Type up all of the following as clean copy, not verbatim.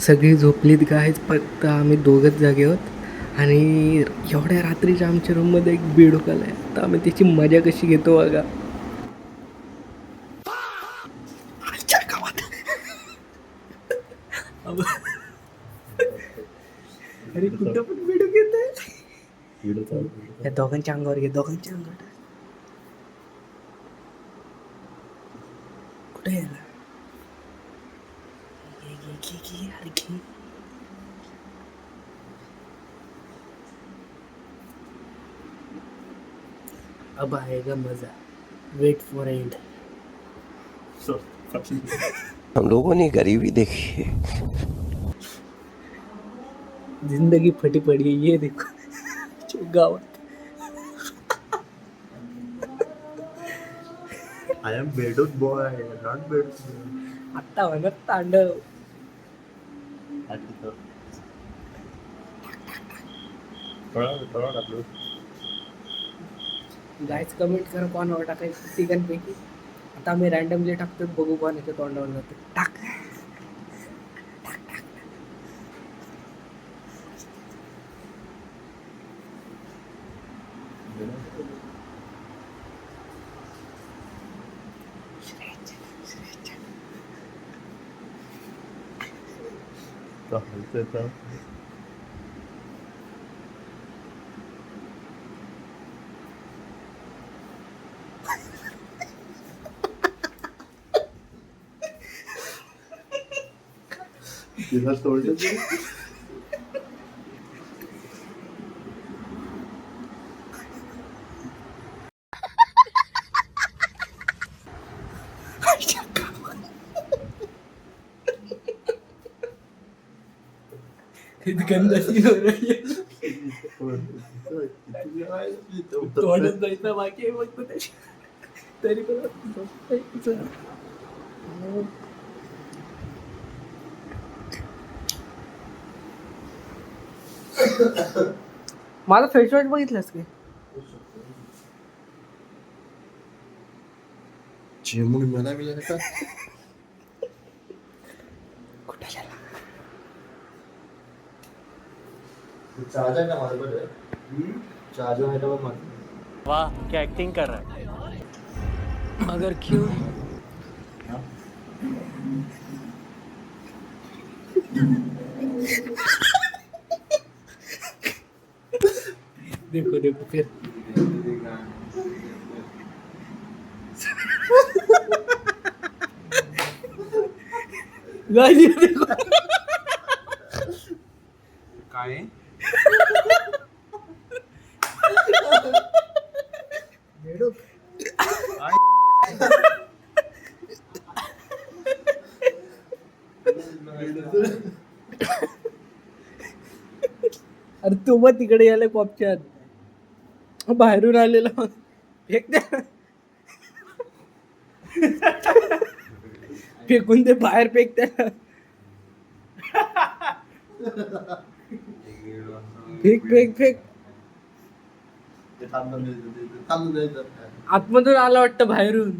सगळी झोपलीत गायच, फक्त आम्ही दोघच जागे आहोत. आणि एवढ्या रात्रीच्या आमच्या रूममध्ये एक बेडूक आलाय. तर आम्ही त्याची मजा कशी घेतो बघा. अरे कुठं पण बेडूक येत. या दोघांच्या अंगावर घे, दोघांच्या अंगावर. कुठे यायला अब आएगा मजा. Weight for end. हम लोगों ने गरीबी देखी है. जिंदगी फटी पड़ी है ये देखो गावात. आय एम बेडूक बॉय, नॉट बेडूक. आता म्हणत तांडव. गायच कमेंट करा कोणावर टाकायचं तिघांपैकी. आता आम्ही रॅन्डमली टाकतो, बघू कोणाच्या तोंडावर जातो. टाक. तिला तोडलं. तोंडात जायचं बाकी आहे फक्त त्याची. तरी पण माझा फेस वॉश बघितलंस की? चिमून मला मिळालं का? कुठे गेला? चार्जर का माझं बरं? चार्जर आहे का माझं? वाह क्या एक्टिंग कर रहा है. मगर क्यों? देखो देखो फिर. गाइस देखो काय बेडूक. अरे तू मग तिकडे यायला पॉपच्यात बाहेरून आलेला फेक द्या. फेकून दे बाहेर, फेक द्या. Fake fake fake. आतमधून आला वाटतं बाहेरून.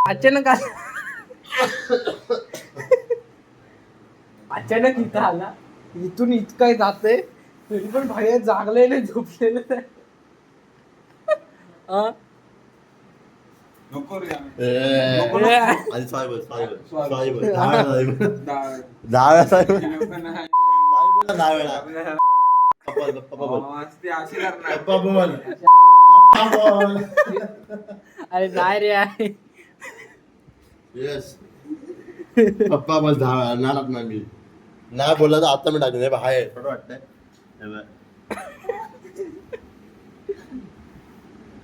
अचानक अचानक इथं आला. इथून इतकं जातंय तरी पण बाहेर जागलेले झोपलेले. अरे नाही रे आहे. येस पप्पा बस नाराज नाही मी. नाही बोलला तर आता मी टाकले बाहेर. थोडं वाटतंय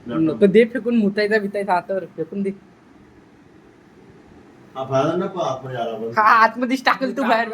नको दे फेकून. मुतायचा बितायचा हातावर फेकून दे. हा बाहेर नको आतमध्ये आला. हा आतमध्येच टाकल तू बाहेर.